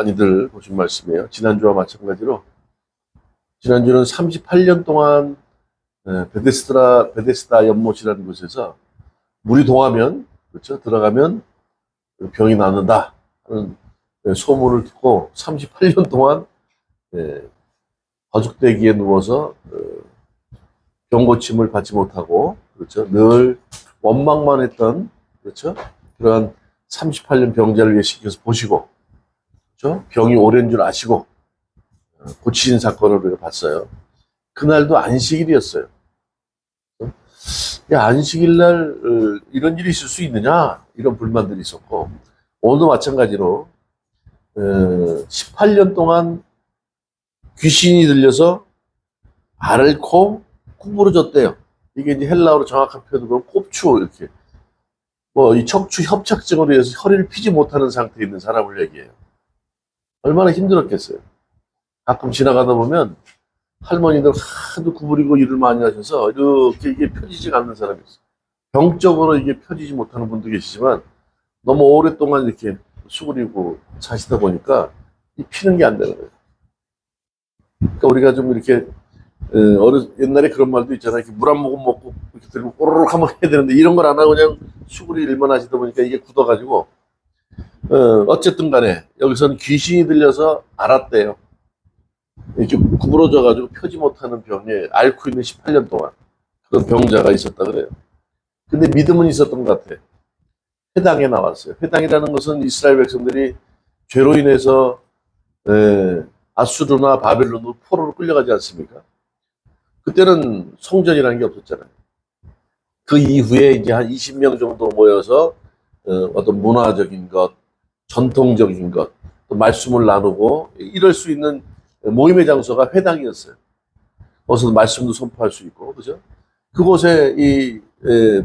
많이들 보신 말씀이에요. 지난주와 마찬가지로 지난주는 38년 동안 베데스다 연못이라는 곳에서 물이 동하면, 그렇죠, 들어가면 병이 낫는다 하는 소문을 듣고 38년 동안 거죽대기에 누워서 병고침을 받지 못하고, 그렇죠, 늘 원망만 했던, 그렇죠, 그러한 38년 병자를 예수님께서 보시고, 그렇죠, 병이 오랜 줄 아시고 고치신 사건을 우리가 봤어요. 그날도 안식일이었어요. 야, 안식일 날 이런 일이 있을 수 있느냐, 이런 불만들이 있었고, 오늘도 마찬가지로 18년 동안 귀신이 들려서 앓고 구부러졌대요. 이게 이제 헬라어로 정확한 표현으로 꼽추, 이렇게 뭐 이 척추 협착증으로 해서 허리를 피지 못하는 상태에 있는 사람을 얘기해요. 얼마나 힘들었겠어요. 가끔 지나가다 보면 할머니들 하도 구부리고 일을 많이 하셔서 이렇게 이게 펴지지 않는 사람이 있어요. 병적으로 이게 펴지지 못하는 분도 계시지만 너무 오랫동안 이렇게 수그리고 사시다 보니까 이 피는 게 안 되는 거예요. 그러니까 우리가 좀 이렇게 옛날에 그런 말도 있잖아요. 물 한 모금 먹고 이렇게 들고 꼬르륵 한번 해야 되는데 이런 걸 안 하고 그냥 수그리 일만 하시다 보니까 이게 굳어가지고 어쨌든 간에 여기서는 귀신이 들려서 앓았대요. 이렇게 구부러져가지고 펴지 못하는 병에 앓고 있는 18년 동안 그런 병자가 있었다 그래요. 근데 믿음은 있었던 것 같아요. 회당에 나왔어요. 회당이라는 것은 이스라엘 백성들이 죄로 인해서 아수르나 바벨론으로 포로로 끌려가지 않습니까? 그때는 성전이라는 게 없었잖아요. 그 이후에 이제 한 20명 정도 모여서 어떤 문화적인 것, 전통적인 것, 또 말씀을 나누고 이럴 수 있는 모임의 장소가 회당이었어요. 거기서 말씀도 선포할 수 있고, 그죠? 그곳에 이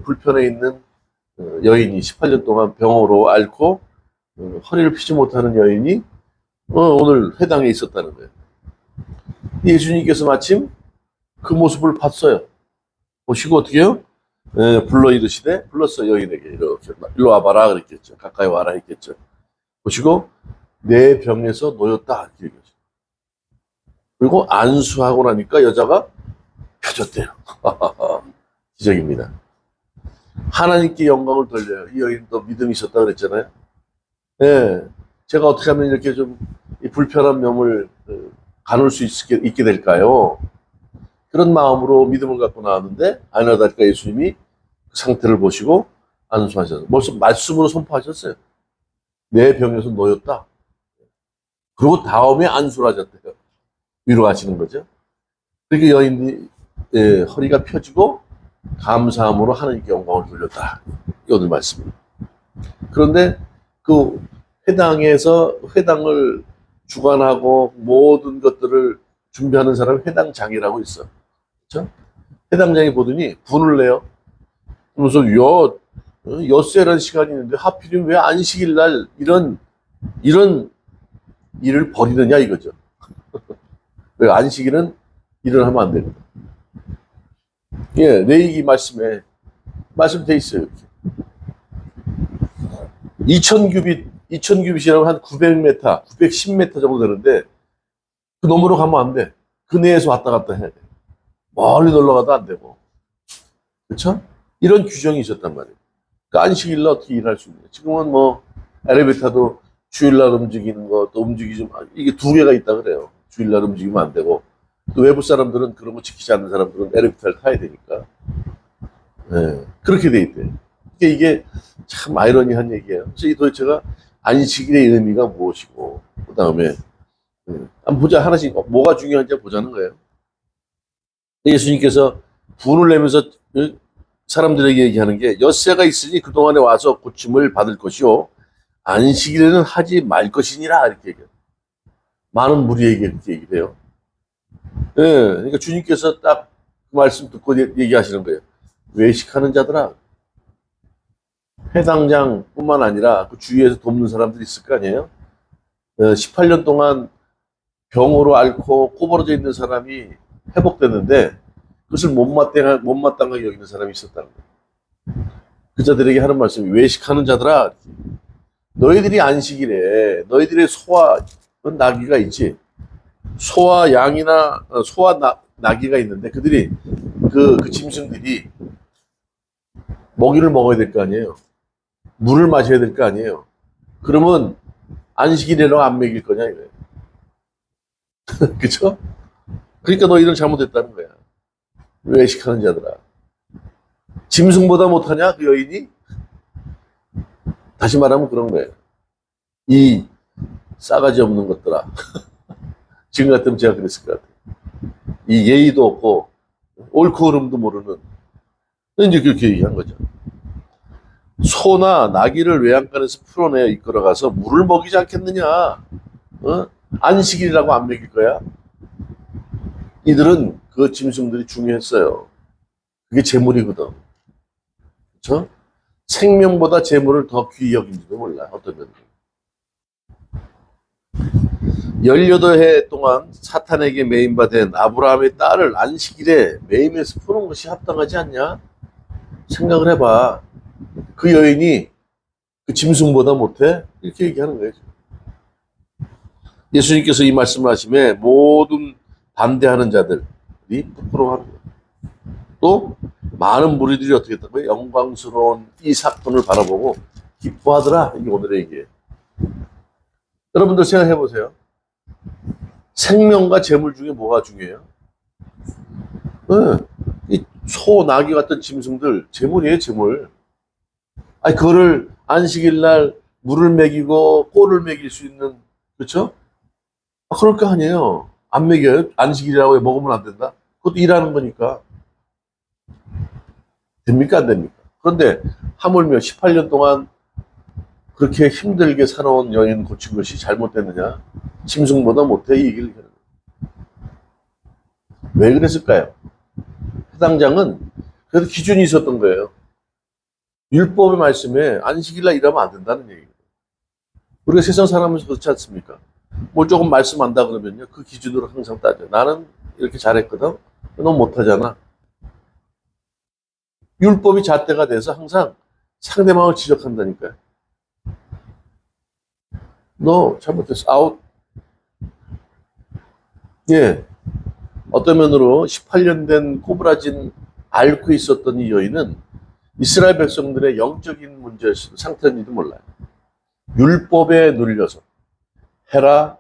불편해 있는 여인이 18년 동안 병으로 앓고 허리를 피지 못하는 여인이 오늘 회당에 있었다는 거예요. 예수님께서 마침 그 모습을 봤어요. 보시고 어떻게 해요? 불러 이르시되, 불렀어요. 여인에게 이렇게 일로 와봐라 그랬겠죠. 가까이 와라 했겠죠. 보시고 내 병에서 놓였다 이렇게 얘기하죠. 그리고 안수하고 나니까 여자가 펴졌대요. 기적입니다. 하나님께 영광을 돌려요. 이 여인도 믿음이 있었다 그랬잖아요. 예, 제가 어떻게 하면 이렇게 좀 이 불편한 몸을 가눌 수 있게 될까요? 그런 마음으로 믿음을 갖고 나왔는데 아니라다니까 예수님이 그 상태를 보시고 안수하셨어요. 벌써 말씀으로 선포하셨어요. 내 병에서 놓였다. 그리고 다음에 안수를 하셨대요. 위로하시는 거죠. 그렇게 여인이 허리가 펴지고 감사함으로 하나님께 영광을 돌렸다. 이 오늘 말씀입니다. 그런데 그 회당을 주관하고 모든 것들을 준비하는 사람이 회당장이라고 있어. 그렇죠? 회당장이 보더니 분을 내요. 그러면서 엿새라는 시간이 있는데 하필이면 왜 안식일 날 이런 일을 벌이느냐 이거죠. 왜 안식일은 일을 하면 안 됩니다. 예, 레위기 말씀에 말씀돼 있어요. 이렇게. 2000규빗이라고 한 900m, 910m 정도 되는데 그 너머로 가면 안 돼. 그 내에서 왔다 갔다 해야 돼. 멀리 놀러 가도 안 되고. 그렇죠? 이런 규정이 있었단 말이에요. 그러니까 안식일날 어떻게 일할 수 있냐. 지금은 뭐 엘리베이터도 주일날 움직이는 거, 또 움직이지 마. 이게 두 개가 있다 그래요. 주일날 움직이면 안 되고. 또 외부 사람들은 그런 거 지키지 않는 사람들은 엘리베이터를 타야 되니까. 네, 그렇게 돼 있대요. 그러니까 이게 참 아이러니한 얘기예요. 그래서 이 도대체가 안식일의 의미가 무엇이고, 그 다음에 한번 보자. 하나씩 뭐가 중요한지 보자는 거예요. 예수님께서 분을 내면서 사람들에게 얘기하는 게 엿새가 있으니 그동안에 와서 고침을 받을 것이요 안식일에는 하지 말 것이니라 이렇게 얘기해요. 많은 무리에게 이렇게 얘기를 해요. 예, 그러니까 주님께서 딱 그 말씀 듣고 얘기하시는 거예요. 외식하는 자들아, 회당장뿐만 아니라 그 주위에서 돕는 사람들이 있을 거 아니에요? 18년 동안 병으로 앓고 꼬부러져 있는 사람이 회복됐는데 그것을 못마땅하게 여기는 사람이 있었다는 거예요. 그 자들에게 하는 말씀이 외식하는 자들아, 너희들이 안식일에 너희들의 소화 나귀가 있지. 소와 양이나 소와 나귀가 있는데 그들이 그 짐승들이 먹이를 먹어야 될 거 아니에요. 물을 마셔야 될 거 아니에요. 그러면 안식일이라고 안 먹일 거냐 이거예요. 그쵸? 그러니까 너희들 잘못했다는 거야. 외식하는 자들아. 짐승보다 못하냐 그 여인이? 다시 말하면 그런 거예요. 이 싸가지 없는 것들아. 지금 같으면 제가 그랬을 것 같아요. 이 예의도 없고 옳고 그름도 모르는, 이제 그렇게 얘기한 거죠. 소나 나귀를 외양간에서 풀어내어 이끌어가서 물을 먹이지 않겠느냐. 안식일이라고 안 먹일 거야. 이들은 그 짐승들이 중요했어요. 그게 재물이거든. 그렇죠? 생명보다 재물을 더 귀히 여긴지도 몰라. 어떤 면으로. 18해 동안 사탄에게 매임받은 아브라함의 딸을 안식일에 매임해서 푸는 것이 합당하지 않냐? 생각을 해봐. 그 여인이 그 짐승보다 못해? 이렇게 얘기하는 거예요. 예수님께서 이 말씀을 하심에 모든 반대하는 자들이 부끄러워하는 거예요. 또 많은 무리들이 어떻게 했다고요? 영광스러운 이 사건을 바라보고 기뻐하더라. 이게 오늘의 얘기예요. 여러분들 생각해 보세요. 생명과 재물 중에 뭐가 중요해요? 이 소, 나귀 같은 짐승들 재물이에요, 재물. 아니 그거를 안식일 날 물을 먹이고 꼴을 먹일 수 있는, 그렇죠? 그럴 거 아니에요. 안 먹여요? 안식일이라고 먹으면 안 된다? 그것도 일하는 거니까. 됩니까 안 됩니까? 그런데 하물며 18년 동안 그렇게 힘들게 살아온 여인 고친 것이 잘못됐느냐? 짐승보다 못해 이 얘기를 해요. 왜 그랬을까요? 해당장은 그래도 기준이 있었던 거예요. 율법의 말씀에 안식일날 일하면 안 된다는 얘기예요. 우리가 세상 사람은 그렇지 않습니까? 뭘 조금 말씀 안다 그러면요, 그 기준으로 항상 따져요. 나는 이렇게 잘했거든? 너 못하잖아. 율법이 잣대가 돼서 항상 상대방을 지적한다니까요. 너 잘못했어. 아웃. 예. 어떤 면으로 18년 된 꼬부라진 앓고 있었던 이 여인은 이스라엘 백성들의 영적인 문제였을 상태인지도 몰라요. 율법에 눌려서 해라,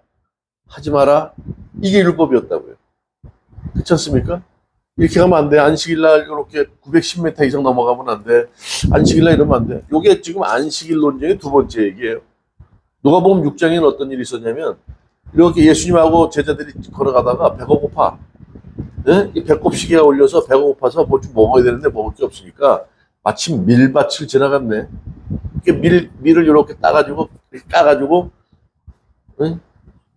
하지 마라, 이게 율법이었다고요. 그렇지 않습니까? 이렇게 가면 안 돼. 안식일날 이렇게 910m 이상 넘어가면 안 돼. 안식일날 이러면 안 돼. 이게 지금 안식일 논쟁의 두 번째 얘기예요. 누가복음 6장에는 어떤 일이 있었냐면 이렇게 예수님하고 제자들이 걸어가다가 배가 고파. 네? 배꼽 시계가 올려서 배가 고파서 뭐 좀 먹어야 되는데 먹을 게 없으니까 마침 밀밭을 지나갔네. 이렇게 밀을 이렇게 따가지고 까가지고 네?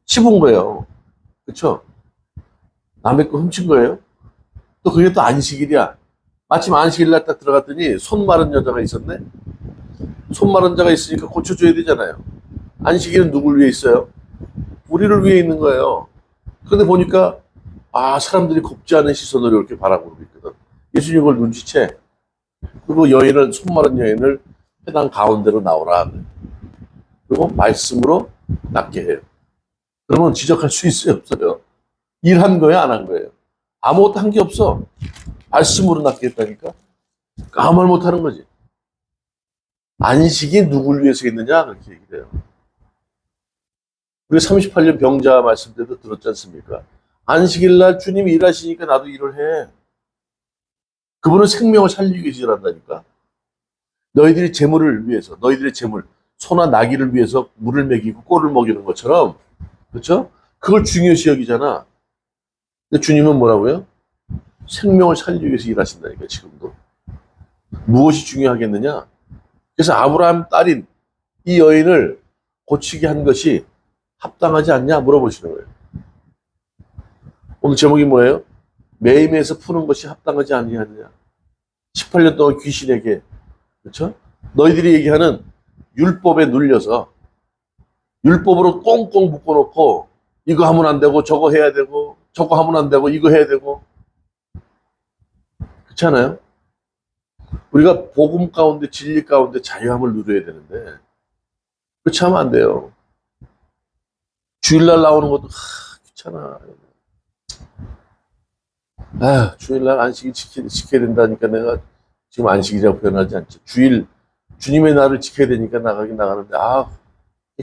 씹은 거예요. 그렇죠? 남의 거 훔친 거예요. 또 그게 또 안식일이야. 마침 안식일 날 딱 들어갔더니 손 마른 여자가 있었네. 손 마른 자가 있으니까 고쳐줘야 되잖아요. 안식일은 누굴 위해 있어요? 우리를 위해 있는 거예요. 그런데 보니까 사람들이 곱지 않은 시선으로 이렇게 바라보고 있거든. 예수님 그걸 눈치채. 그리고 여인을, 손 마른 여인을 회당 가운데로 나오라. 그리고 말씀으로 낫게 해요. 그러면 지적할 수 있어요, 없어요? 일한 거예요, 안 한 거예요? 아무것도 한 게 없어. 말씀으로 낫게 했다니까? 아무 말 못하는 거지. 안식이 누굴 위해서 있느냐? 그렇게 얘기를 해요. 우리가 38년 병자 말씀 때도 들었지 않습니까? 안식일 날 주님이 일하시니까 나도 일을 해. 그분은 생명을 살리기 위해서 일한다니까. 너희들이 재물을 위해서, 너희들의 재물, 소나 나귀를 위해서 물을 먹이고 꼴을 먹이는 것처럼, 그렇죠? 그걸 중요시 여기잖아. 근데 주님은 뭐라고요? 생명을 살리기 위해서 일하신다니까, 지금도. 무엇이 중요하겠느냐? 그래서 아브라함 딸인 이 여인을 고치게 한 것이 합당하지 않냐 물어보시는 거예요. 오늘 제목이 뭐예요? 매임에서 푸는 것이 합당하지 아니하느냐. 18년 동안 귀신에게, 그렇죠? 너희들이 얘기하는 율법에 눌려서 율법으로 꽁꽁 묶어놓고 이거 하면 안 되고 저거 해야 되고 저거 하면 안 되고 이거 해야 되고, 그렇지 않아요? 우리가 복음 가운데 진리 가운데 자유함을 누려야 되는데 그렇지 하면 안 돼요. 주일날 나오는 것도 귀찮아. 주일날 안식일 지켜야 된다니까 내가 지금 안식이라고 표현하지 않죠. 주님의 날을 지켜야 되니까 나가긴 나가는데,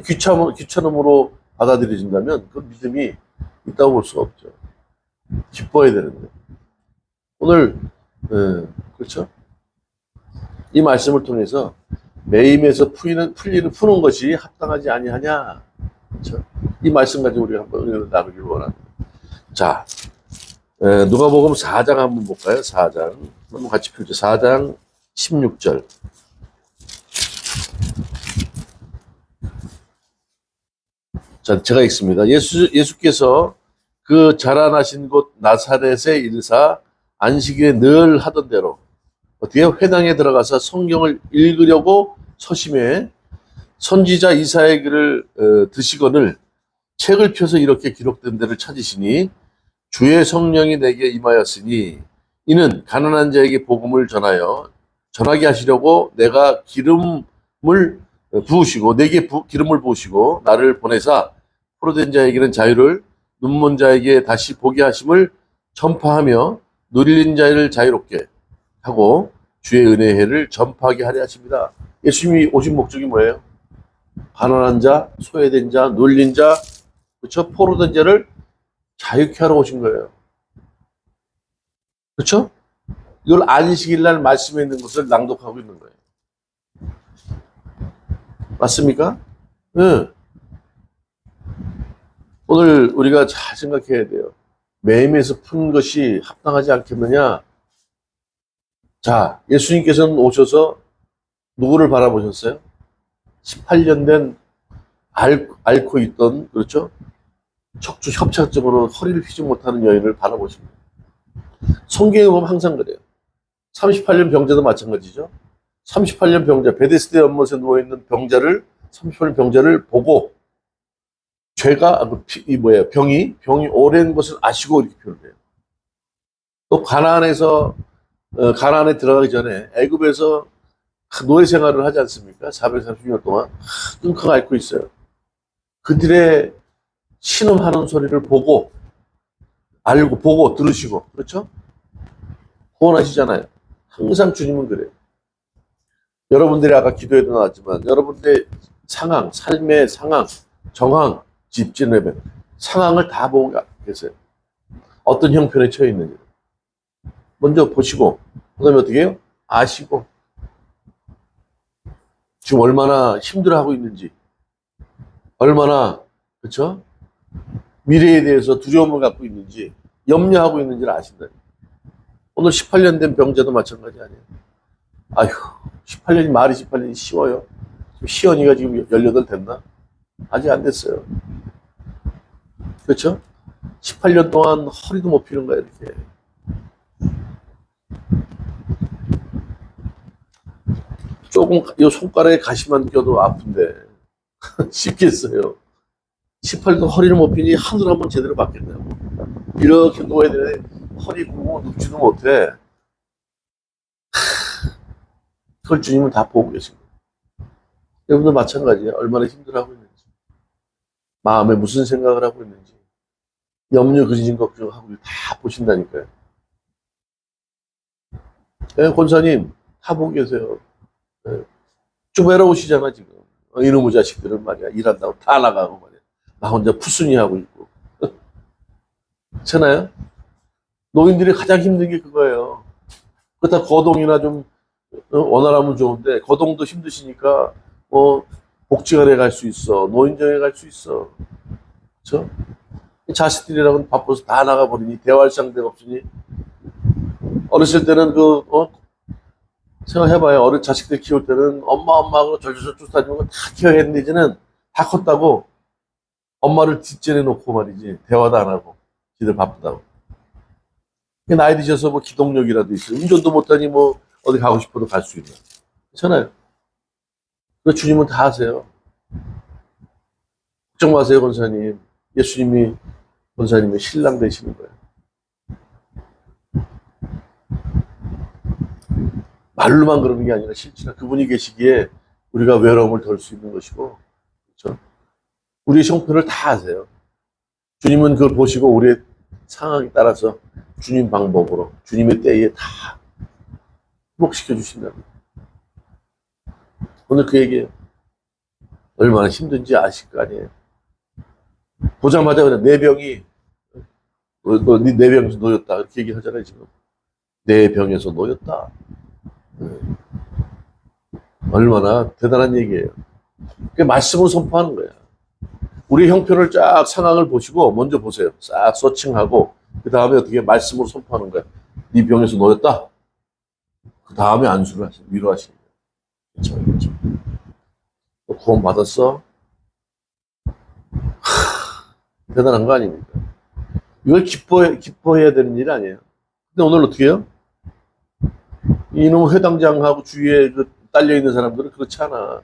귀찮음으로 받아들여진다면 그 믿음이 있다고 볼 수가 없죠. 기뻐야 되는데. 오늘, 그렇죠? 이 말씀을 통해서 매임에서 푸는 것이 합당하지 아니하냐. 그렇죠? 이 말씀 가지고 우리가 한번 은혜를 나누길 원합니다. 자, 누가복음 4장 한번 볼까요? 4장. 한번 같이 펼쳐. 4장 16절. 자, 제가 읽습니다. 예수께서 그 자라나신 곳 나사렛에 일사 안식일에 늘 하던 대로 어떻게 회당에 들어가서 성경을 읽으려고 서심해 선지자 이사야의 글을 드시거늘 책을 펴서 이렇게 기록된 데를 찾으시니 주의 성령이 내게 임하였으니 이는 가난한 자에게 복음을 전하게 하시려고 내가 내게 기름을 부으시고 나를 보내사 포로된 자에게는 자유를 눈먼 자에게 다시 보게 하심을 전파하며 눌린 자를 자유롭게 하고 주의 은혜의 해를 전파하게 하려 하십니다. 예수님이 오신 목적이 뭐예요? 가난한 자, 소외된 자, 눌린 자, 그렇죠? 포로된 자를 자유케 하러 오신 거예요. 그렇죠? 이걸 안식일 날 말씀에 있는 것을 낭독하고 있는 거예요. 맞습니까? 네. 오늘 우리가 잘 생각해야 돼요. 매임에서 푼 것이 합당하지 않겠느냐? 자, 예수님께서는 오셔서 누구를 바라보셨어요? 18년 된 앓고 있던, 그렇죠? 척추 협착증으로 허리를 펴지 못하는 여인을 바라보십니다. 성경에 보면 항상 그래요. 38년 병자도 마찬가지죠. 38년 병자, 베데스다 연못에 누워있는 38년 병자를 보고 병이 오랜 것을 아시고 이렇게 표현해요. 또 가나안에 들어가기 전에 애굽에서 노예 생활을 하지 않습니까? 430년 동안 끙끙 앓고 있어요. 그들의 신음하는 소리를 보고 들으시고, 그렇죠? 구원하시잖아요. 항상 주님은 그래요. 여러분들이 아까 기도에도 나왔지만 여러분들의 삶의 상황, 정황, 집진레벨 상황을 다 보고 계세요. 어떤 형편에 처해 있는지 먼저 보시고, 그 다음에 어떻게 해요? 아시고, 지금 얼마나 힘들어하고 있는지, 얼마나, 그렇죠? 미래에 대해서 두려움을 갖고 있는지, 염려하고 있는지를 아신다. 오늘 18년 된 병자도 마찬가지 아니에요. 말이 18년이 쉬워요. 지금 시연이가 지금 18 됐나? 아직 안 됐어요. 그렇죠? 18년 동안 허리도 못 펴는 거야, 이렇게. 조금, 이 손가락에 가시만 껴도 아픈데, 쉽겠어요. 18도 허리를 못 펴니 하늘 한번 제대로 받겠냐고. 이렇게 누워야 되는데, 허리 굽고 눕지도 못해. 그걸 주님은 다 보고 계십니다. 여러분도 마찬가지예요. 얼마나 힘들어하고 있는지, 마음에 무슨 생각을 하고 있는지, 염려, 근심, 걱정하고 다 보신다니까요. 네, 권사님 다 보고 계세요. 네. 좀 외로우시잖아 지금. 이놈의 자식들은 말이야 일한다고 다 나가고 말이야. 나 혼자 푸순이 하고 있고. 그렇잖아요. 노인들이 가장 힘든 게 그거예요. 그렇다 거동이나 좀 원활하면 좋은데 거동도 힘드시니까 복지관에 갈 수 있어, 노인정에 갈 수 있어, 그렇죠? 자식들이랑은 바빠서 다 나가버리니 대화할 상대가 없으니. 어렸을 때는 생각해봐요. 자식들 키울 때는 엄마하고 저저저 다니는 거 다 키워야 했는데 이제는 다 컸다고 엄마를 뒷전에 놓고 말이지 대화도 안 하고 지들 바쁘다고. 나이 드셔서 기동력이라도 있어요. 운전도 못하니 어디 가고 싶어도 갈 수 있나. 그렇잖아요. 그 주님은 다 하세요. 걱정 마세요, 권사님. 예수님이 권사님의 신랑 되시는 거예요. 말로만 그러는 게 아니라 실제로 그분이 계시기에 우리가 외로움을 덜 수 있는 것이고, 그렇죠? 우리의 형편을 다 아세요. 주님은 그걸 보시고 우리의 상황에 따라서 주님 방법으로 주님의 때에 다 회복시켜 주신다는 거예요. 오늘 그 얘기예요. 얼마나 힘든지 아실 거 아니에요. 보자마자 그냥 내 병이 내 병에서 놓였다 이렇게 얘기하잖아요. 지금 내 병에서 놓였다. 얼마나 대단한 얘기예요. 그 말씀으로 선포하는 거야. 우리 형편을 쫙 상황을 보시고 먼저 보세요. 싹 서칭하고 그 다음에 어떻게 말씀으로 선포하는 거야. 네 병에서 놓였다. 그 다음에 안수를 하시고 위로하시는 거예요. 그렇죠. 구원 받았어? 대단한 거 아닙니까? 이걸 기뻐해야 되는 일 아니에요. 근데 오늘 어떻게 해요? 이놈 회당장하고 주위에 그 딸려있는 사람들은 그렇지 않아.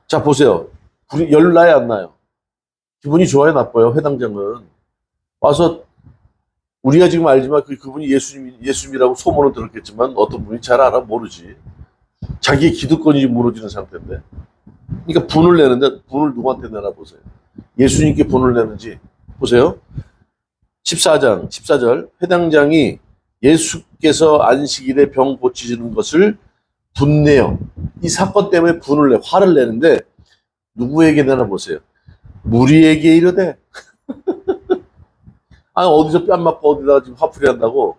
자, 보세요. 열 나요, 안 나요? 기분이 좋아요, 나빠요? 회당장은. 와서, 우리가 지금 알지만 그분이 예수님이라고 소문은 들었겠지만 어떤 분이 잘 알아? 모르지. 자기의 기득권이 무너지는 상태인데. 그러니까 분을 내는데, 분을 누구한테 내나 보세요. 예수님께 분을 내는지. 보세요. 14절. 회당장이 예수께서 안식일에 병 고치시는 것을 분내요. 이 사건 때문에 분을 내, 화를 내는데 누구에게 내나 보세요. 무리에게 이르되. 아니 어디서 뺨 맞고 어디다가 지금 화풀이 한다고.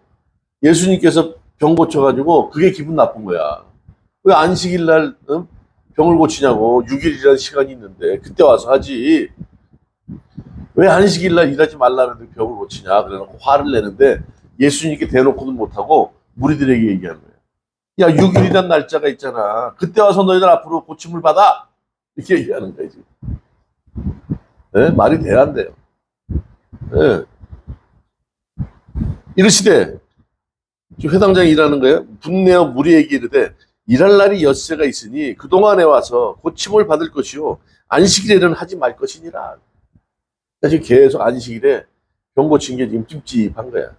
예수님께서 병 고쳐가지고 그게 기분 나쁜 거야. 왜 안식일 날 병을 고치냐고. 6일이라는 시간이 있는데 그때 와서 하지. 왜 안식일 날 일하지 말라는데 병을 고치냐. 그래놓고 화를 내는데 예수님께 대놓고는 못하고 무리들에게 얘기하는 거예요. 야, 6일이란 날짜가 있잖아. 그때 와서 너희들 앞으로 고침을 받아. 이렇게 얘기하는 거예요, 지금. 네? 말이 돼야 안 돼요. 네. 이러시되, 지금 회당장이 일하는 거예요. 분내어 무리에게 이르되, 일할 날이 엿새가 있으니 그동안에 와서 고침을 받을 것이요. 안식일에는 하지 말 것이니라. 그러니까 지금 계속 안식일에 병 고친 게 지금 찝찝한 거야.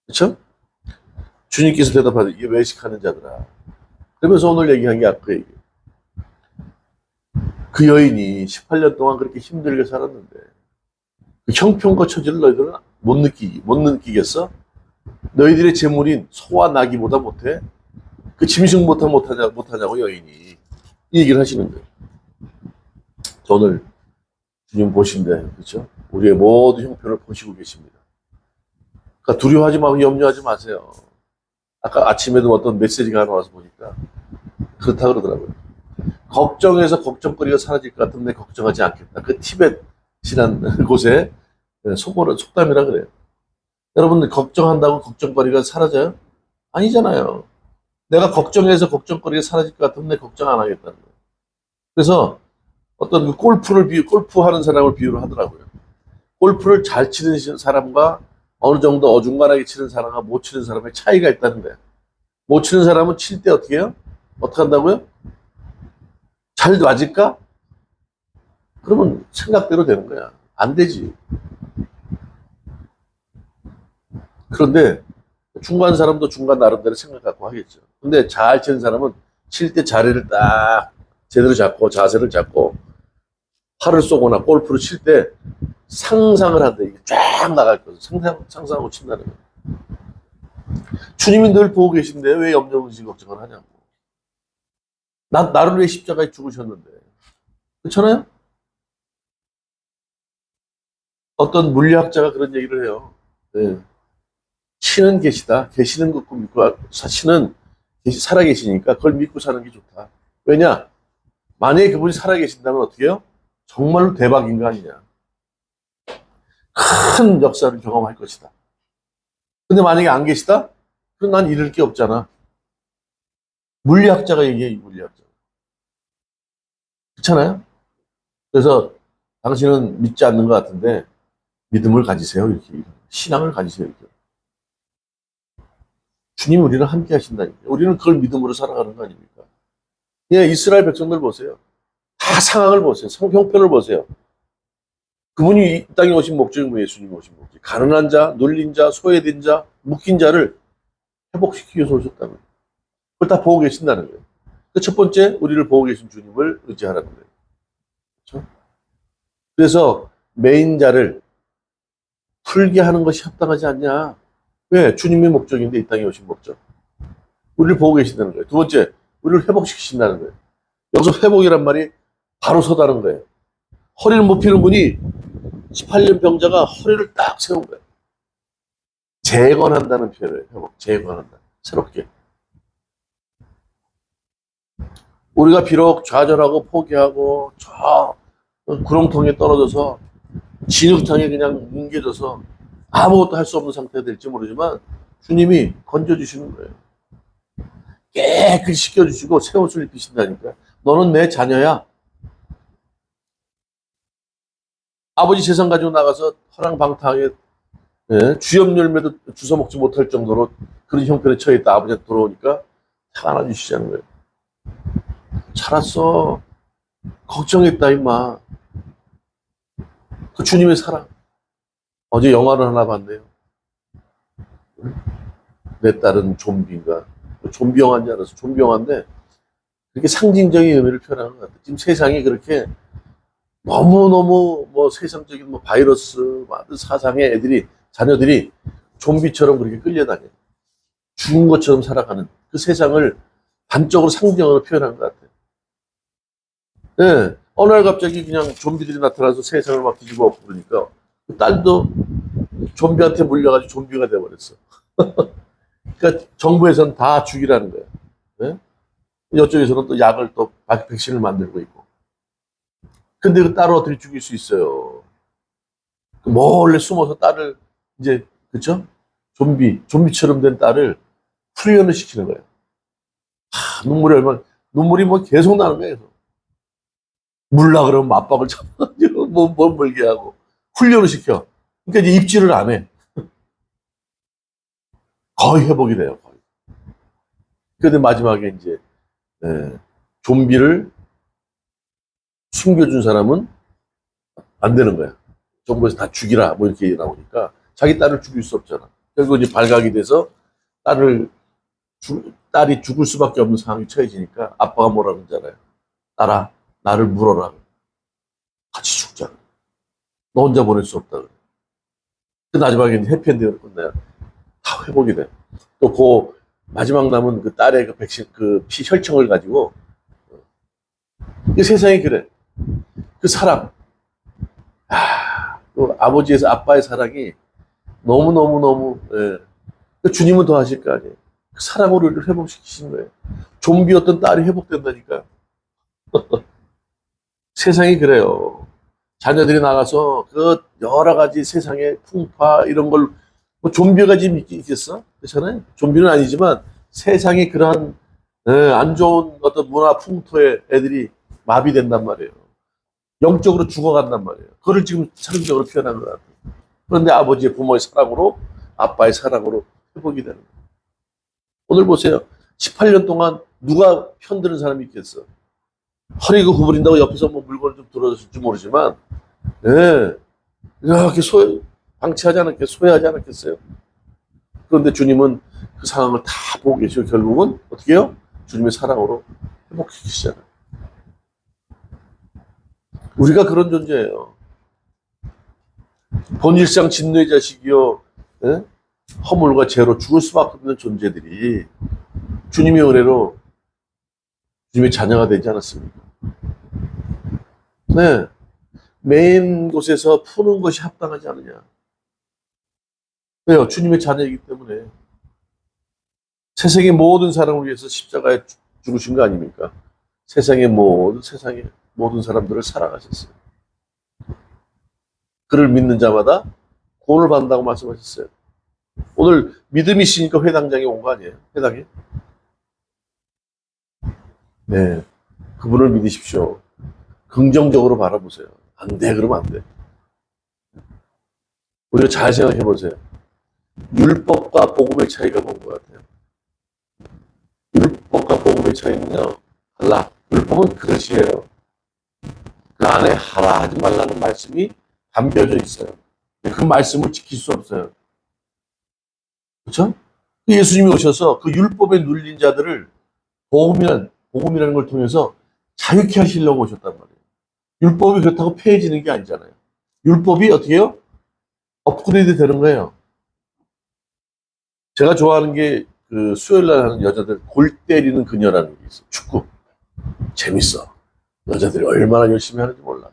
그렇죠? 주님께서 대답하되 이게 외식하는 자들아. 그러면서 오늘 얘기한 게 아까 그 얘기예요. 그 여인이 18년 동안 그렇게 힘들게 살았는데 그 형편과 처지를 너희들은 못 느끼겠어? 너희들의 재물인 소와 나귀보다 못해? 그 짐승 못하냐고 여인이 이 얘기를 하시는 거예요. 오늘 주님 보신대, 그렇죠? 우리의 모든 형편을 보시고 계십니다. 그러니까 두려워하지 마고 염려하지 마세요. 아까 아침에도 어떤 메시지가 하나 와서 보니까 그렇다 그러더라고요. 걱정해서 걱정거리가 사라질 것 같으면 내 걱정하지 않겠다. 그 티벳이라는 곳에 속담이라 그래요. 여러분들 걱정한다고 걱정거리가 사라져요? 아니잖아요. 내가 걱정해서 걱정거리가 사라질 것 같으면 내 걱정 안 하겠다는 거예요. 그래서 어떤 그 골프하는 사람을 비유를 하더라고요. 골프를 잘 치는 사람과 어느 정도 어중간하게 치는 사람과 못 치는 사람의 차이가 있다는 거예요. 못 치는 사람은 칠 때 어떻게 해요? 어떻게 한다고요? 잘 맞을까? 그러면 생각대로 되는 거야. 안 되지. 그런데 중간 사람도 중간 나름대로 생각 갖고 하겠죠. 근데 잘 치는 사람은 칠 때 자리를 딱 제대로 잡고 자세를 잡고 팔을 쏘거나 골프를 칠 때 상상을 한다. 이게 쫙 나갈 거죠. 상상하고 친다는 거예요. 주님이 늘 보고 계신데 왜 염려의식 걱정을 하냐고. 나를 위해 십자가에 죽으셨는데. 그렇잖아요? 어떤 물리학자가 그런 얘기를 해요. 네. 신은 계시다. 계시는 것도 믿고, 신은 살아계시니까 그걸 믿고 사는 게 좋다. 왜냐? 만약에 그분이 살아계신다면 어떻게 해요? 정말로 대박인 거 아니냐. 큰 역사를 경험할 것이다. 근데 만약에 안 계시다? 그럼 난 잃을 게 없잖아. 물리학자가 얘기해, 물리학자. 그렇잖아요? 그래서 당신은 믿지 않는 것 같은데 믿음을 가지세요. 이렇게. 신앙을 가지세요. 이렇게. 주님 우리는 함께 하신다니까. 우리는 그걸 믿음으로 살아가는 거 아닙니까? 예, 이스라엘 백성들 보세요. 다 상황을 보세요. 형편을 보세요. 그분이 이 땅에 오신 목적이 뭐 예수님이 오신 목적. 가난한 자, 눌린 자, 소외된 자, 묶인 자를 회복시키기 위해서 오셨다는 거예요. 그걸 다 보고 계신다는 거예요. 그 첫 번째, 우리를 보고 계신 주님을 의지하라는 거예요. 그렇죠? 그래서 매인자를 풀게 하는 것이 합당하지 않냐. 왜? 주님의 목적인데, 이 땅에 오신 목적. 우리를 보고 계신다는 거예요. 두 번째, 우리를 회복시키신다는 거예요. 여기서 회복이란 말이 바로 서다는 거예요. 허리를 못 피는 분이 18년 병자가 허리를 딱 세운 거예요. 재건한다는 표현이에요. 회복, 재건한다. 새롭게. 우리가 비록 좌절하고 포기하고 저 구렁텅이에 떨어져서 진흙탕에 그냥 뭉개져서 아무것도 할 수 없는 상태가 될지 모르지만 주님이 건져주시는 거예요. 깨끗이 씻겨주시고 새 옷을 입히신다니까. 너는 내 자녀야. 아버지 세상 가지고 나가서 허랑방탕하게 주염 열매도 주워 먹지 못할 정도로 그런 형편에 처해 있다. 아버지한테 돌아오니까 다 안아주시자는 거예요. 살았어. 걱정했다 임마. 그 주님의 사랑. 어제 영화를 하나 봤네요. 내 딸은 좀비인가. 좀비 영화인 줄 알았어. 좀비 영화인데 그렇게 상징적인 의미를 표현하는 것 같아요. 지금 세상이 그렇게 너무너무 뭐 세상적인 뭐 바이러스, 사상의 애들이, 자녀들이 좀비처럼 그렇게 끌려다녀요. 죽은 것처럼 살아가는 그 세상을 단적으로 상징으로 표현한 것 같아요. 네. 어느 날 갑자기 그냥 좀비들이 나타나서 세상을 막 뒤집어 엎고 그러니까 그 딸도 좀비한테 물려가지고 좀비가 돼버렸어. 그러니까 정부에서는 다 죽이라는 거예요. 네? 이쪽에서는 또 약을 또 백신을 만들고 있고. 근데 그 딸을 어떻게 죽일 수 있어요? 몰래 숨어서 딸을 이제 그쵸? 좀비처럼 된 딸을 훈련을 시키는 거예요. 눈물이 뭐 계속 나는 거예요. 물라 그러면 맞박을 잡아가지고 뭐 물게 하고 훈련을 시켜. 그러니까 이제 입질을 안 해. 거의 회복이 돼요. 거의. 그런데 마지막에 이제 좀비를 숨겨준 사람은 안 되는 거야. 정부에서 다 죽이라 뭐 이렇게 나오니까 자기 딸을 죽일 수 없잖아. 결국 이제 발각이 돼서 딸이 죽을 수밖에 없는 상황이 처해지니까 아빠가 뭐라 그러잖아요. 딸아, 나를 물어라. 같이 죽자. 너 혼자 보낼 수 없다. 그 마지막에 해피엔딩으로 끝나요. 다 회복이 돼. 또 그 마지막 남은 그 딸의 그 백신, 그 피 혈청을 가지고 이 세상이 그래. 그 사랑. 또 아버지에서 아빠의 사랑이 너무 주님은 더 하실 거 아니에요. 그 사랑으로 우리를 회복시키신 거예요. 좀비였던 딸이 회복된다니까. 세상이 그래요. 자녀들이 나가서 그 여러 가지 세상의 풍파 이런 걸 뭐 좀비가 지금 있겠어? 그렇잖아요. 좀비는 아니지만 세상에 그러한 안 좋은 어떤 문화 풍토에 애들이 마비된단 말이에요. 영적으로 죽어간단 말이에요. 그걸 지금 상징적으로 표현한 것 같아요. 그런데 아버지의 부모의 사랑으로 아빠의 사랑으로 회복이 되는 거예요. 오늘 보세요. 18년 동안 누가 편드는 사람이 있겠어? 허리가 구부린다고 옆에서 뭐 물건을 좀 들어줬을지 모르지만 이렇게 방치하지 않았겠어요? 소외하지 않았겠어요? 그런데 주님은 그 상황을 다 보고 계시고 결국은 어떻게 해요? 주님의 사랑으로 회복시키시잖아요. 우리가 그런 존재예요. 본질상 진노의 자식이요, 허물과 죄로 죽을 수밖에 없는 존재들이 주님의 은혜로 주님의 자녀가 되지 않았습니까? 네. 맨 곳에서 푸는 것이 합당하지 않느냐. 왜요? 주님의 자녀이기 때문에. 세상의 모든 사람을 위해서 십자가에 죽으신 거 아닙니까? 세상의 모든 사람들을 사랑하셨어요. 그를 믿는 자마다 구원을 받는다고 말씀하셨어요. 오늘 믿음이 있으니까 회당장에 온 거 아니에요? 회당에? 네. 그분을 믿으십시오. 긍정적으로 바라보세요. 안 돼, 그러면 안 돼. 우리가 잘 생각해 보세요. 율법과 복음의 차이가 뭔 것 같아요? 율법과 복음의 차이는요, 달라. 율법은 그릇이에요. 그 안에 하라 하지 말라는 말씀이 담겨져 있어요. 그 말씀을 지킬 수 없어요. 그렇죠? 예수님이 오셔서 그 율법에 눌린 자들을 복음이라는 걸 통해서 자유케 하시려고 오셨단 말이에요. 율법이 그렇다고 폐해지는 게 아니잖아요. 율법이 어떻게 해요? 업그레이드 되는 거예요. 제가 좋아하는 게 그 수요일 날 하는 여자들 골 때리는 그녀라는 게 있어요. 축구. 재밌어. 여자들이 얼마나 열심히 하는지 몰라.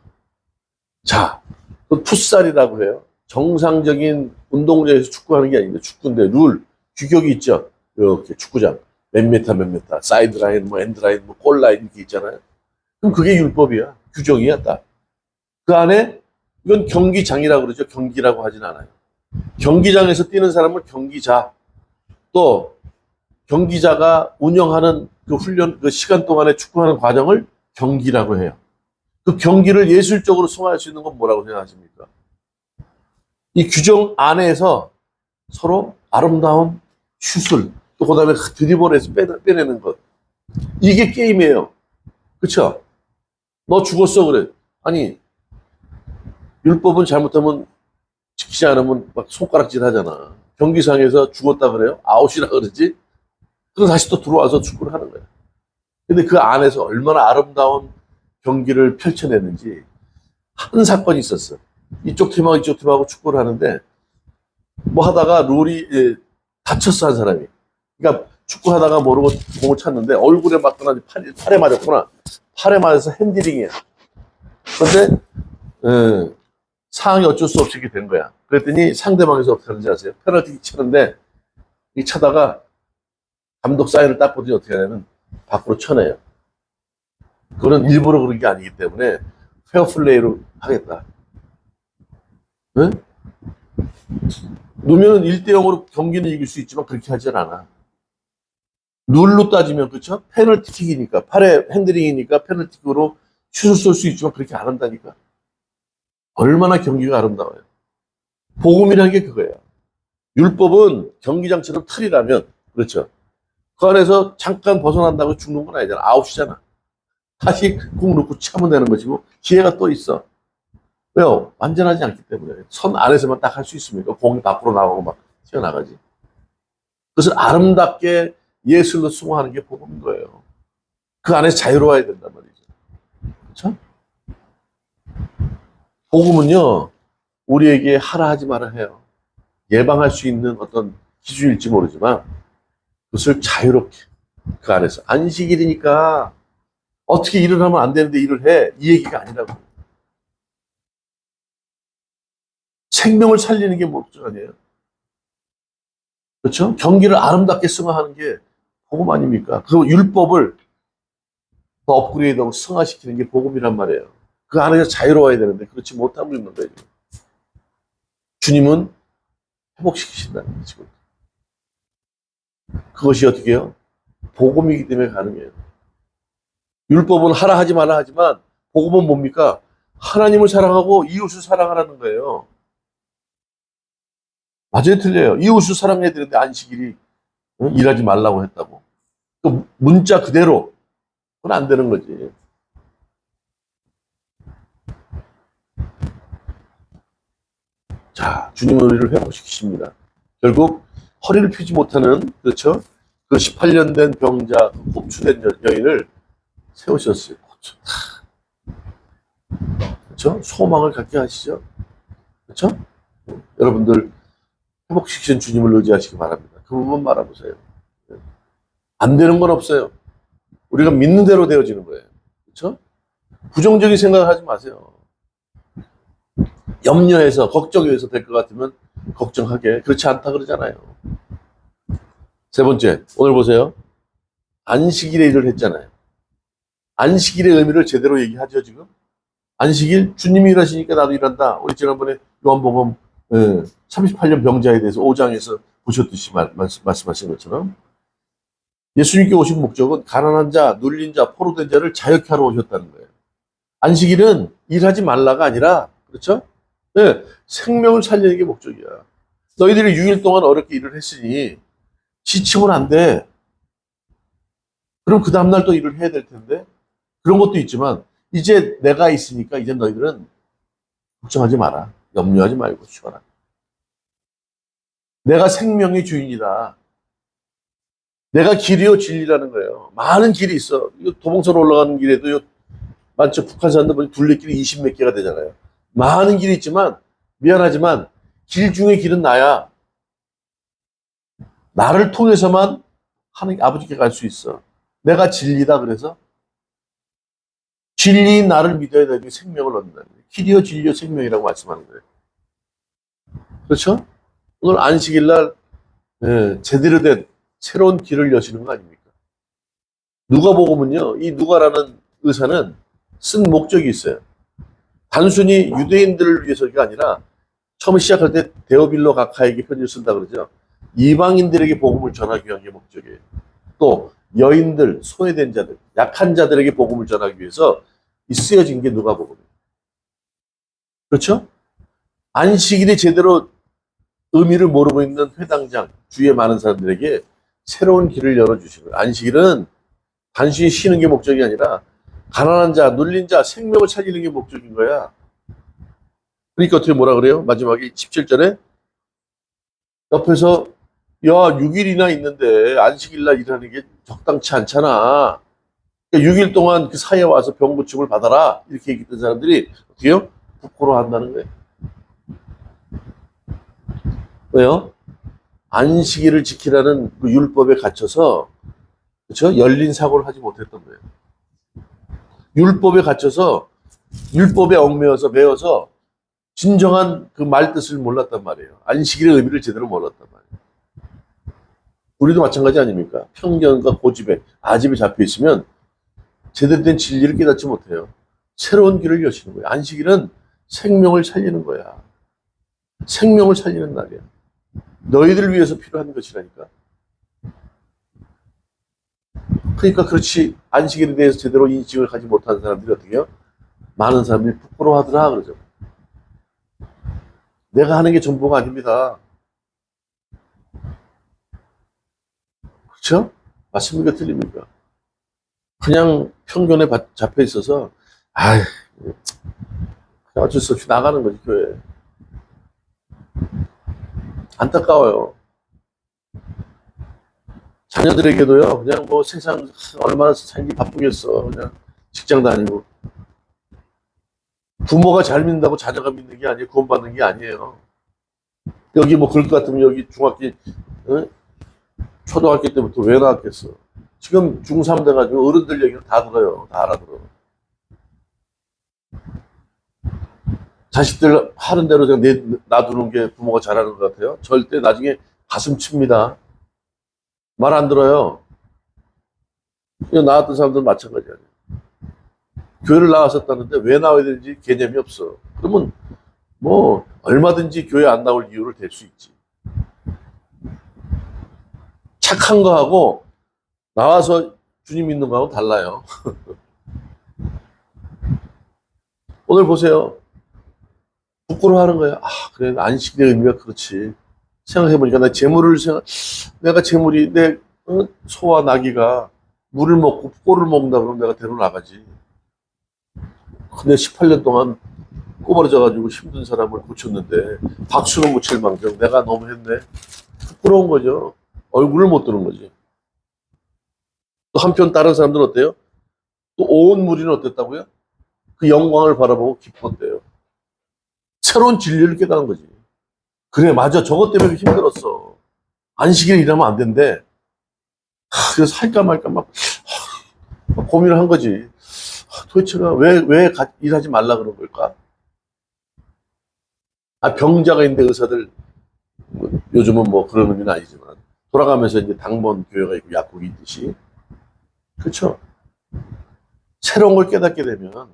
자, 또 풋살이라고 해요. 정상적인 운동장에서 축구하는 게 아닌데 축구인데 룰, 규격이 있죠. 이렇게 축구장. 몇 미터 몇 미터, 사이드라인, 뭐 엔드라인, 뭐 골라인 이렇게 있잖아요. 그럼 그게 율법이야. 규정이야, 딱. 그 안에 이건 경기장이라고 그러죠. 경기라고 하진 않아요. 경기장에서 뛰는 사람을 경기자, 또 경기자가 운영하는 그 훈련, 그 시간 동안에 축구하는 과정을 경기라고 해요. 그 경기를 예술적으로 승화할 수 있는 건 뭐라고 생각하십니까? 이 규정 안에서 서로 아름다운 슛을, 또 그 다음에 드리블에서 빼내는 것. 이게 게임이에요. 그쵸? 너 죽었어, 그래. 아니, 율법은 잘못하면 지키지 않으면 막 손가락질 하잖아. 경기상에서 죽었다 그래요? 아웃이라 그러지? 그럼 다시 또 들어와서 축구를 하는 거야. 근데 그 안에서 얼마나 아름다운 경기를 펼쳐내는지 한 사건이 있었어. 이쪽 팀하고 이쪽 팀하고 축구를 하는데 뭐 하다가 룰이 다쳤어, 한 사람이. 그러니까 축구 하다가 모르고 공을 찼는데 얼굴에 맞거나 팔에 맞았구나. 팔에 맞아서 핸디링이야. 그런데 상황이 어쩔 수 없이 이렇게 된 거야. 그랬더니 상대방에서 어떻게 하는지 아세요? 페널티 치는데 이 차다가 감독 사인을 딱 보더니 어떻게 하냐면 밖으로 쳐내요. 그거는 일부러 그런 게 아니기 때문에 페어플레이로 하겠다. 응? 놓으면 1대0으로 경기는 이길 수 있지만 그렇게 하진 않아. 룰로 따지면 그렇죠? 페널티킥이니까, 팔에 핸들링이니까 페널티킥으로 슛을 쏠 수 있지만 그렇게 안 한다니까. 얼마나 경기가 아름다워요. 복음이라는 게 그거예요. 율법은 경기장처럼 틀이라면, 그렇죠? 그 안에서 잠깐 벗어난다고 죽는 건 아니잖아. 아웃이잖아. 다시 국 넣고 차면 되는 것이고 기회가 또 있어. 왜요? 완전하지 않기 때문에. 선 안에서만 딱 할 수 있습니까? 공이 밖으로 나가고 막 튀어나가지. 그것을 아름답게 예술로 승화하는 게 복음인 거예요. 그 안에서 자유로워야 된단 말이죠. 그렇죠? 복음은요, 우리에게 하라 하지 마라 해요. 예방할 수 있는 어떤 기준일지 모르지만 그것을 자유롭게 그 안에서 안식일이니까 어떻게 일을 하면 안 되는데 일을 해. 이 얘기가 아니라고. 생명을 살리는 게 목적 아니에요. 그렇죠? 경기를 아름답게 승화하는 게 복음 아닙니까? 그 율법을 더 업그레이드하고 승화시키는 게 복음이란 말이에요. 그 안에서 자유로워야 되는데 그렇지 못하고 있는 거예요. 주님은 회복시키신다는 거죠. 지금. 그것이 어떻게 해요? 복음이기 때문에 가능해요. 율법은 하라 하지 말라 하지만 복음은 뭡니까? 하나님을 사랑하고 이웃을 사랑하라는 거예요. 맞아요, 틀려요. 이웃을 사랑해야 되는데 안식일이 일하지 말라고 했다고. 또 문자 그대로 그건 안 되는 거지. 자, 주님은 우리를 회복시키십니다. 결국 허리를 펴지 못하는, 그렇죠? 그 18년 된 병자, 곱추된 여인을 세우셨어요. 그렇죠? 소망을 갖게 하시죠. 그렇죠? 여러분들 회복시키신 주님을 의지하시기 바랍니다. 그 부분 바라보세요. 안 되는 건 없어요. 우리가 믿는 대로 되어지는 거예요. 그렇죠? 부정적인 생각을 하지 마세요. 염려해서 걱정해서 될 것 같으면 걱정하게. 그렇지 않다 그러잖아요. 세 번째, 오늘 보세요. 안식일에 일을 했잖아요. 안식일의 의미를 제대로 얘기하죠, 지금? 안식일, 주님이 일하시니까 나도 일한다. 우리 지난번에 요한복음 38년 병자에 대해서 5장에서 보셨듯이 말씀하신 것처럼 예수님께 오신 목적은 가난한 자, 눌린 자, 포로된 자를 자유케 하러 오셨다는 거예요. 안식일은 일하지 말라가 아니라, 그렇죠? 네, 생명을 살리는 게 목적이야. 너희들이 6일 동안 어렵게 일을 했으니 지치면 안 돼. 그럼 그 다음날 또 일을 해야 될 텐데. 그런 것도 있지만 이제 내가 있으니까 이제 너희들은 걱정하지 마라. 염려하지 말고 쉬어라. 내가 생명의 주인이다. 내가 길이요 진리라는 거예요. 많은 길이 있어. 도봉산 올라가는 길에도 맞죠? 북한 사람들 보니 둘레길이 20 몇 개가 되잖아요. 많은 길이 있지만, 미안하지만, 길 중에 길은 나야. 나를 통해서만 아버지께 갈 수 있어. 내가 진리다 그래서. 진리인 나를 믿어야 되고 생명을 얻는다. 길이요 진리요 생명이라고 말씀하는 거예요. 그렇죠? 오늘 안식일 날 제대로 된 새로운 길을 여시는 거 아닙니까? 누가복음은요. 이 누가라는 의사는 쓴 목적이 있어요. 단순히 유대인들을 위해서가 아니라 처음 시작할 때 데오빌로 각하에게 편지를 쓴다 그러죠. 이방인들에게 복음을 전하기 위한 게 목적이에요. 또 여인들, 소외된 자들, 약한 자들에게 복음을 전하기 위해서 쓰여진 게 누가복음이에요. 그렇죠? 안식일이 제대로 의미를 모르고 있는 회당장, 주위에 많은 사람들에게 새로운 길을 열어주시는 거예요. 안식일은 단순히 쉬는 게 목적이 아니라 가난한 자, 눌린 자, 생명을 살리는 게 목적인 거야. 그러니까 어떻게 뭐라 그래요? 마지막에 17절에 옆에서 야 6일이나 있는데 안식일날 일하는 게 적당치 않잖아. 그러니까 6일 동안 그 사이에 와서 병 고침을 받아라. 이렇게 얘기했던 사람들이 어떻게 해요? 부끄러워한다는 거예요. 왜요? 안식일을 지키라는 그 율법에 갇혀서 그렇죠? 열린 사고를 하지 못했던 거예요. 율법에 갇혀서 율법에 얽매여서 매여서 진정한 그 말 뜻을 몰랐단 말이에요. 안식일의 의미를 제대로 몰랐단 말이에요. 우리도 마찬가지 아닙니까? 편견과 고집에 아집에 잡혀 있으면 제대로 된 진리를 깨닫지 못해요. 새로운 길을 여시는 거예요. 안식일은 생명을 살리는 거야. 생명을 살리는 날이야. 너희들을 위해서 필요한 것이라니까. 그러니까 그렇지 안식일에 대해서 제대로 인식을 하지 못하는 사람들이 어떻게 해요? 많은 사람들이 부끄러워하더라 그러죠. 내가 하는 게 전부가 아닙니다. 그렇죠? 맞습니까? 틀립니까? 그냥 편견에 잡혀 있어서 아이 그냥 어쩔 수 없이 나가는 거지 교회. 안타까워요. 자녀들에게도요. 그냥 뭐 세상 얼마나 살기 바쁘겠어. 그냥 직장 다니고. 부모가 잘 믿는다고 자녀가 믿는 게 아니에요. 구원받는 게 아니에요. 여기 뭐 그럴 것 같으면 여기 중학교, 초등학교 때부터 왜 나왔겠어. 지금 중3 돼가지고 어른들 얘기는 다 들어요. 다 알아들어. 자식들 하는 대로 그냥 놔두는 게 부모가 잘하는 것 같아요. 절대 나중에 가슴 칩니다. 말 안 들어요. 나왔던 사람들은 마찬가지 아니에요. 교회를 나왔었다는데 왜 나와야 되는지 개념이 없어. 그러면 뭐 얼마든지 교회 안 나올 이유를 댈 수 있지. 착한 거하고 나와서 주님 믿는 거하고 달라요. 오늘 보세요. 부끄러워하는 거야. 아 그래 안식의 의미가 그렇지. 생각해보니까 내가 재물이 내 소와 나귀가 물을 먹고 꼴을 먹는다 그러면 내가 데리러 나가지. 근데 18년 동안 꼬부러져가지고 힘든 사람을 고쳤는데 박수는 못 칠 망정 내가 너무 했네. 부끄러운 거죠. 얼굴을 못 드는 거지. 또 한편 다른 사람들은 어때요? 또 온 무리는 어땠다고요? 그 영광을 바라보고 기뻤대요. 새로운 진리를 깨달은 거지. 그래 맞아 저것 때문에 힘들었어. 안식일 일하면 안 된대. 그래서 할까 말까 막 고민을 한 거지. 도대체가 왜 일하지 말라 그런 걸까? 병자가 있는데 의사들 요즘은 뭐 그런 의미는 아니지만 돌아가면서 이제 당번 교회가 있고 약국이 있듯이 그렇죠? 새로운 걸 깨닫게 되면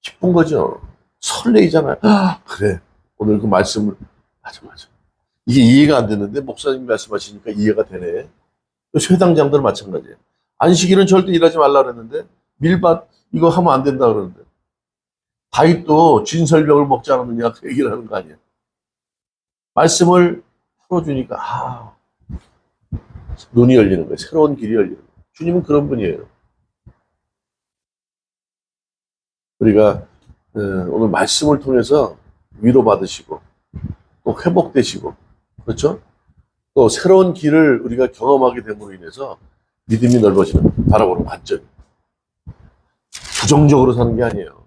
기쁜 거죠. 설레이잖아요. 그래 오늘 그 말씀을 맞아 이게 이해가 안 됐는데 목사님 말씀하시니까 이해가 되네. 회당장들은 마찬가지예요. 안식일은 절대 일하지 말라 그랬는데 밀밭 이거 하면 안 된다 그러는데 다윗도 진설병을 먹지 않았느냐 그 얘기를 하는 거 아니에요. 말씀을 풀어주니까 눈이 열리는 거예요. 새로운 길이 열리는 거예요. 주님은 그런 분이에요. 우리가 오늘 말씀을 통해서 위로받으시고 또 회복되시고 그렇죠? 또 새로운 길을 우리가 경험하게 됨으로 인해서 믿음이 넓어지는 바라보는 관점. 부정적으로 사는 게 아니에요.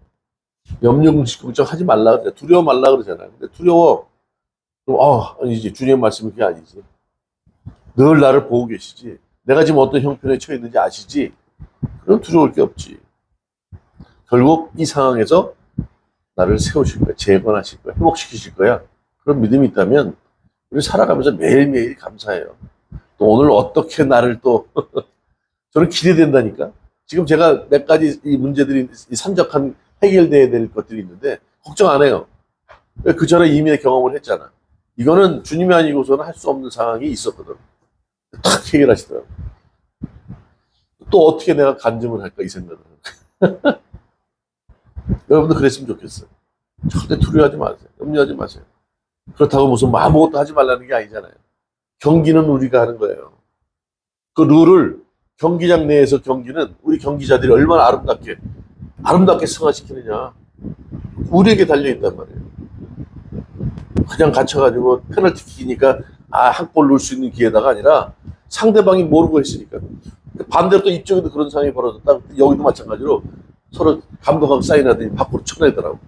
염려공식 걱정 하지 말라 그래. 두려워 말라 그러잖아요. 근데 두려워. 그럼, 아니지. 주님 말씀이 그게 아니지. 늘 나를 보고 계시지. 내가 지금 어떤 형편에 처해 있는지 아시지? 그럼 두려울 게 없지. 결국 이 상황에서 나를 세우실 거야. 재건하실 거야. 회복시키실 거야. 그런 믿음이 있다면 우리 살아가면서 매일매일 감사해요. 또 오늘 어떻게 나를 또 저는 기대된다니까. 지금 제가 몇 가지 이 문제들이 이 산적한 해결돼야 될 것들이 있는데 걱정 안 해요. 그 전에 이미 경험을 했잖아. 이거는 주님이 아니고서는 할 수 없는 상황이 있었거든. 탁 해결하시더라고. 또 어떻게 내가 간증을 할까 이 생각을. 여러분도 그랬으면 좋겠어요. 절대 두려워하지 마세요. 염려하지 마세요. 그렇다고 무슨 아무것도 하지 말라는 게 아니잖아요. 경기는 우리가 하는 거예요. 그 룰을 경기장 내에서 경기는 우리 경기자들이 얼마나 아름답게 승화시키느냐. 우리에게 달려있단 말이에요. 그냥 갇혀가지고 페널티킥이니까 한 골 넣을 수 있는 기회다가 아니라 상대방이 모르고 했으니까. 반대로 또 이쪽에도 그런 상황이 벌어졌다. 여기도 마찬가지로 서로 감독하고 사인하더니 밖으로 쳐내더라고.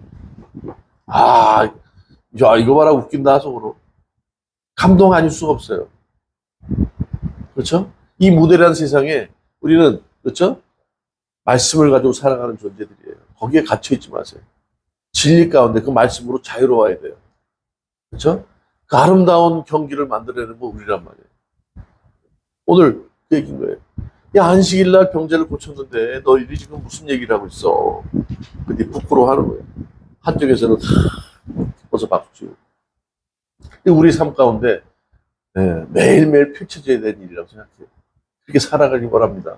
야, 이거 봐라, 웃긴다, 속으로. 감동 아닐 수가 없어요. 그렇죠? 이 무대라는 세상에 우리는, 그렇죠? 말씀을 가지고 살아가는 존재들이에요. 거기에 갇혀있지 마세요. 진리 가운데 그 말씀으로 자유로워야 돼요. 그렇죠? 그 아름다운 경기를 만들어내는 거 우리란 말이에요. 오늘 그 얘기인 거예요. 야, 안식일 날 병자를 고쳤는데 너희들이 지금 무슨 얘기를 하고 있어? 근데 부끄러워하는 거예요. 한쪽에서는 기뻐서 박수치고. 우리 삶 가운데 매일매일 펼쳐져야 되는 일이라고 생각해요. 그렇게 살아가기 바랍니다.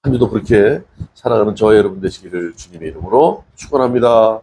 한 주도 그렇게 살아가는 저와 여러분 되시기를 주님의 이름으로 축원합니다.